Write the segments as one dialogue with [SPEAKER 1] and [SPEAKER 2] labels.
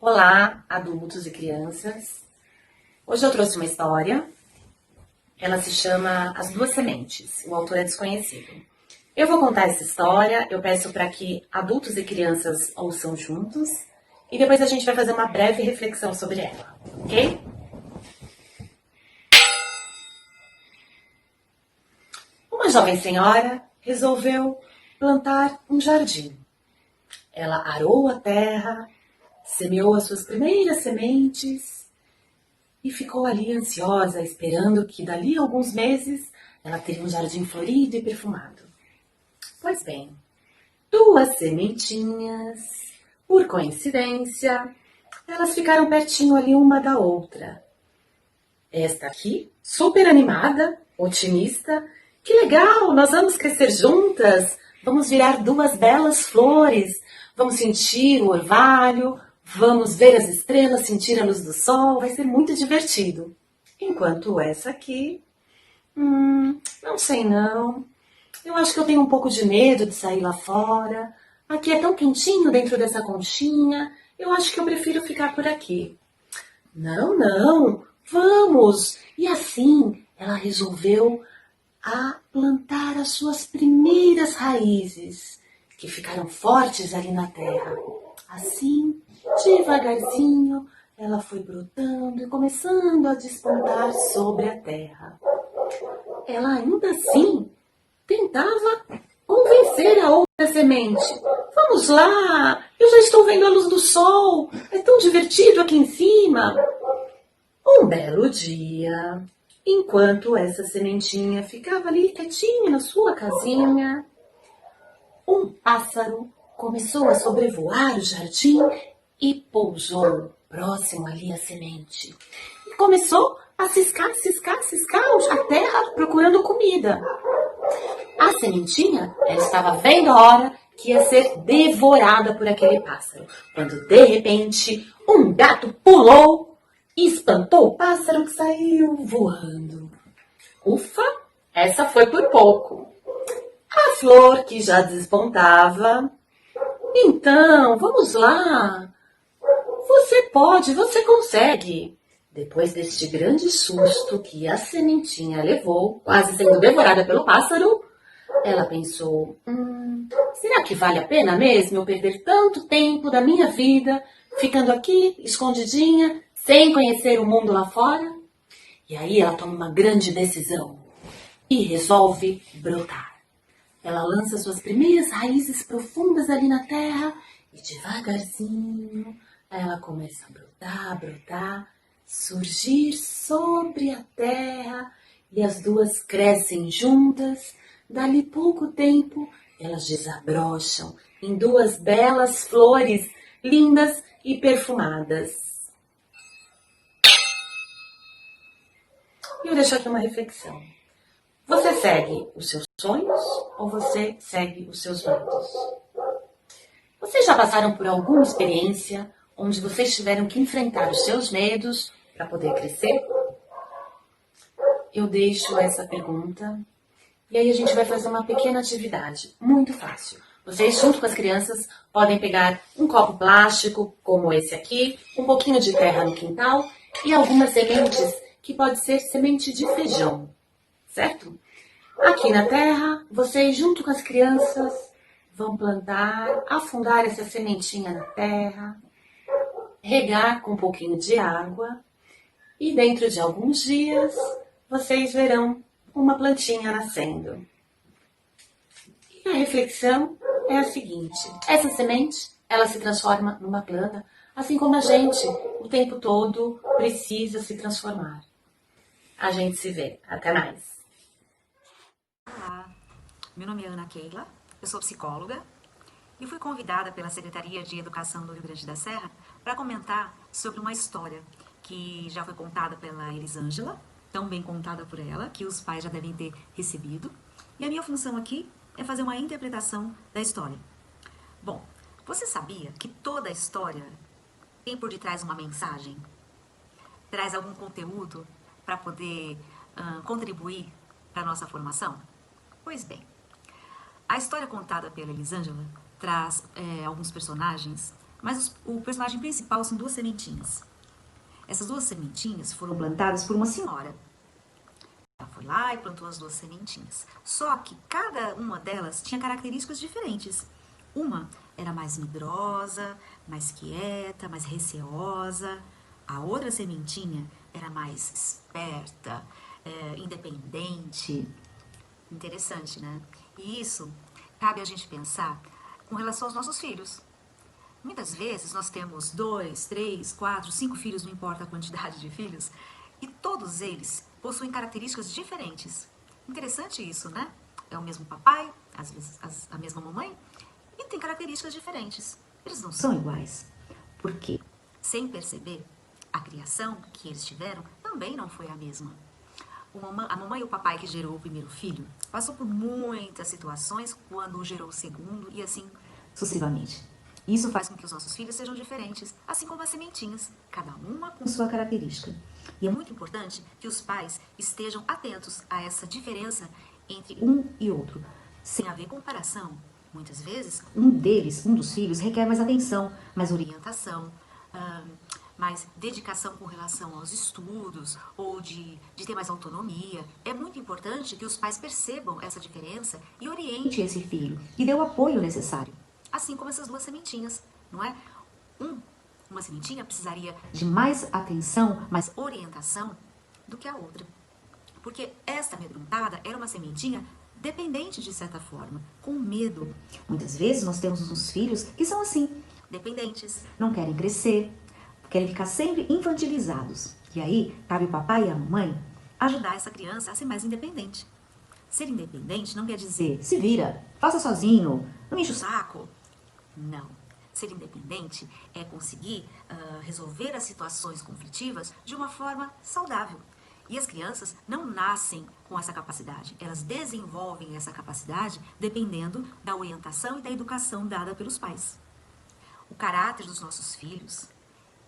[SPEAKER 1] Olá, adultos e crianças. Hoje eu trouxe uma história. Ela se chama As Duas Sementes. O autor é desconhecido. Eu vou contar essa história. Eu peço para que adultos e crianças ouçam juntos. E depois a gente vai fazer uma breve reflexão sobre ela, ok? Uma jovem senhora resolveu plantar um jardim. Ela arou a terra, semeou as suas primeiras sementes e ficou ali ansiosa, esperando que dali a alguns meses ela teria um jardim florido e perfumado. Pois bem, duas sementinhas, por coincidência, elas ficaram pertinho ali uma da outra. Esta aqui, super animada, otimista, que legal, nós vamos crescer juntas, vamos virar duas belas flores, vamos sentir o orvalho, vamos ver as estrelas, sentir a luz do sol, vai ser muito divertido. Enquanto essa aqui, não sei não, eu acho que eu tenho um pouco de medo de sair lá fora, aqui é tão quentinho dentro dessa conchinha, eu acho que eu prefiro ficar por aqui. Não, não, vamos! E assim ela resolveu plantar as suas primeiras raízes, que ficaram fortes ali na terra. Assim, devagarzinho, ela foi brotando e começando a despontar sobre a terra. Ela ainda assim tentava convencer a outra semente. Vamos lá, eu já estou vendo a luz do sol, é tão divertido aqui em cima. Um belo dia, enquanto essa sementinha ficava ali quietinha na sua casinha, um pássaro começou a sobrevoar o jardim e pousou próximo ali à semente. E começou a ciscar a terra procurando comida. A sementinha, ela estava vendo a hora que ia ser devorada por aquele pássaro, quando de repente um gato pulou e espantou o pássaro que saiu voando. Ufa, essa foi por pouco. A flor que já despontava. Então, vamos lá. Você pode, você consegue. Depois deste grande susto que a sementinha levou, quase sendo devorada pelo pássaro, ela pensou, será que vale a pena mesmo eu perder tanto tempo da minha vida ficando aqui, escondidinha, sem conhecer o mundo lá fora? E aí ela toma uma grande decisão e resolve brotar. Ela lança suas primeiras raízes profundas ali na terra e devagarzinho ela começa a brotar, surgir sobre a terra e as duas crescem juntas. Dali pouco tempo elas desabrocham em duas belas flores lindas e perfumadas. E eu deixo aqui uma reflexão. Você segue os seus sonhos ou você segue os seus medos? Vocês já passaram por alguma experiência onde vocês tiveram que enfrentar os seus medos para poder crescer? Eu deixo essa pergunta e aí a gente vai fazer uma pequena atividade, muito fácil. Vocês, junto com as crianças, podem pegar um copo plástico, como esse aqui, um pouquinho de terra no quintal e algumas sementes, que pode ser semente de feijão, certo? Aqui na terra, vocês, junto com as crianças, vão plantar, afundar essa sementinha na terra, regar com um pouquinho de água e dentro de alguns dias vocês verão uma plantinha nascendo. E a reflexão é a seguinte: essa semente, ela se transforma numa planta, assim como a gente, o tempo todo, precisa se transformar. A gente se vê. Até mais.
[SPEAKER 2] Olá, meu nome é Ana Keila, eu sou psicóloga e fui convidada pela Secretaria de Educação do Rio Grande da Serra para comentar sobre uma história que já foi contada pela Elisângela, tão bem contada por ela, que os pais já devem ter recebido. E a minha função aqui é fazer uma interpretação da história. Bom, você sabia que toda história tem por detrás uma mensagem? Traz algum conteúdo para poder contribuir para a nossa formação? Pois bem, a história contada pela Elisângela traz alguns personagens Mas o personagem principal são duas sementinhas. Essas duas sementinhas foram plantadas por uma senhora. Ela foi lá e plantou as duas sementinhas. Só que cada uma delas tinha características diferentes. Uma era mais medrosa, mais quieta, mais receosa. A outra sementinha era mais esperta, independente. Interessante, né? E isso cabe a gente pensar com relação aos nossos filhos. Muitas vezes nós temos 2, 3, 4, 5 filhos, não importa a quantidade de filhos, e todos eles possuem características diferentes. Interessante isso, né? É o mesmo papai, às vezes a mesma mamãe, e tem características diferentes. Eles não são iguais. Por quê? Sem perceber, a criação que eles tiveram também não foi a mesma. A mamãe e o papai que gerou o primeiro filho passou por muitas situações quando gerou o segundo e assim sucessivamente. Isso faz com que os nossos filhos sejam diferentes, assim como as sementinhas, cada uma com sua característica. E é muito importante que os pais estejam atentos a essa diferença entre um e outro. Sem haver comparação, muitas vezes, um dos filhos, requer mais atenção, mais orientação, mais dedicação com relação aos estudos ou de ter mais autonomia. É muito importante que os pais percebam essa diferença e orientem esse filho e dê o apoio necessário. Assim como essas duas sementinhas, não é? Uma sementinha precisaria de mais atenção, mais orientação do que a outra. Porque esta amedrontada era uma sementinha dependente de certa forma, com medo. Muitas vezes nós temos uns filhos que são assim, dependentes, não querem crescer, querem ficar sempre infantilizados. E aí, cabe o papai e a mamãe ajudar essa criança a ser mais independente. Ser independente não quer dizer se vira, faça sozinho, não enche o saco. Não. Ser independente é conseguir resolver as situações conflitivas de uma forma saudável. E as crianças não nascem com essa capacidade, elas desenvolvem essa capacidade dependendo da orientação e da educação dada pelos pais. O caráter dos nossos filhos,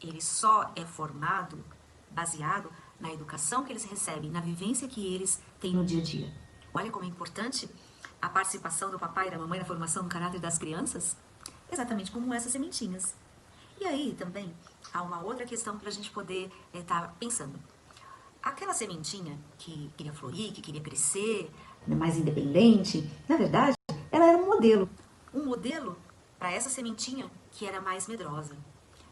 [SPEAKER 2] ele só é formado baseado na educação que eles recebem, na vivência que eles têm no dia a dia. Olha como é importante a participação do papai e da mamãe na formação do caráter das crianças, exatamente como essas sementinhas. E aí também há uma outra questão para a gente poder estar pensando. Aquela sementinha que queria florir, que queria crescer, mais independente, na verdade, ela era um modelo. Um modelo para essa sementinha que era mais medrosa.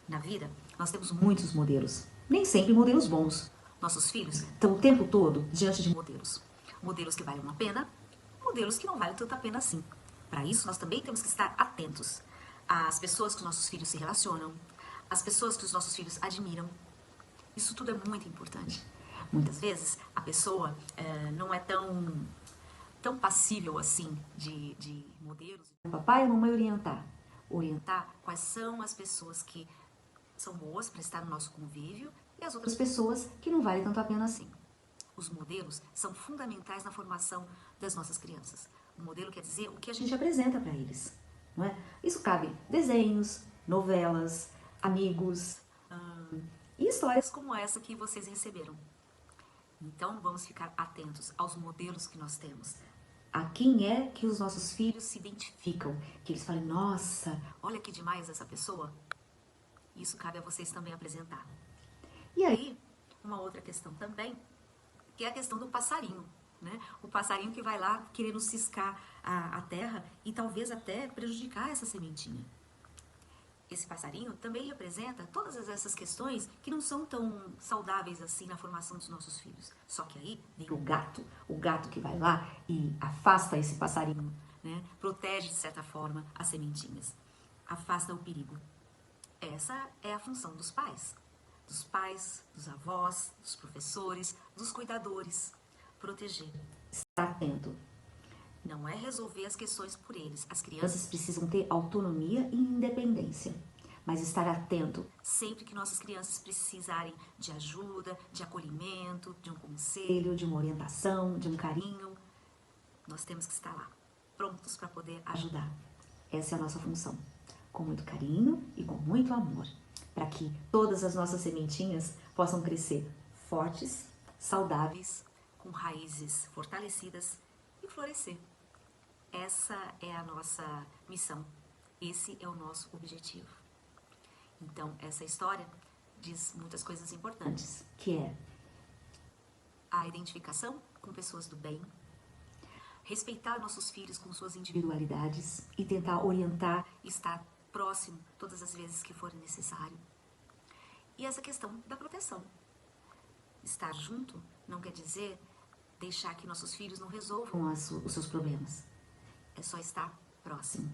[SPEAKER 2] Na vida, nós temos muitos modelos, nem sempre modelos bons. Nossos filhos estão o tempo todo diante de modelos. Modelos que valem a pena, modelos que não valem tanta pena assim. Para isso, nós também temos que estar atentos às pessoas que os nossos filhos se relacionam, às pessoas que os nossos filhos admiram. Isso tudo é muito importante. Muitas vezes, a pessoa não é tão passível assim de modelos. O papai e a mamãe orientar quais são as pessoas que são boas para estar no nosso convívio e as outras pessoas que não valem tanto a pena assim. Os modelos são fundamentais na formação das nossas crianças. O modelo quer dizer o que a gente apresenta para eles, não é? Isso cabe desenhos, novelas, amigos e histórias como essa que vocês receberam. Então vamos ficar atentos aos modelos que nós temos. A quem é que os nossos filhos se identificam? Que eles falem, nossa, olha que demais essa pessoa. Isso cabe a vocês também apresentar. E aí, uma outra questão também, que é a questão do passarinho, né? O passarinho que vai lá querendo ciscar a terra e talvez até prejudicar essa sementinha. Esse passarinho também representa todas essas questões que não são tão saudáveis assim na formação dos nossos filhos. Só que aí vem o gato que vai lá e afasta esse passarinho, né? Protege de certa forma as sementinhas, afasta o perigo. Essa é a função dos pais, dos avós, dos professores, dos cuidadores. Proteger. Estar atento. Não é resolver as questões por eles. As crianças precisam ter autonomia e independência. Mas estar atento sempre que nossas crianças precisarem de ajuda, de acolhimento, de um conselho, de uma orientação, de um carinho. Nós temos que estar lá, prontos para poder ajudar. Essa é a nossa função. Com muito carinho e com muito amor, para que todas as nossas sementinhas possam crescer fortes, saudáveis, com raízes fortalecidas e florescer. Essa é a nossa missão, esse é o nosso objetivo. Então, essa história diz muitas coisas importantes, que é a identificação com pessoas do bem, respeitar nossos filhos com suas individualidades e tentar orientar e estar próximo todas as vezes que for necessário. E essa questão da proteção. Estar junto não quer dizer deixar que nossos filhos não resolvam os seus problemas. É só estar próximo.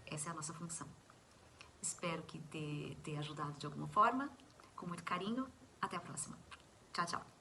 [SPEAKER 2] Essa é a nossa função. Espero que tenha ajudado de alguma forma. Com muito carinho. Até a próxima. Tchau, tchau.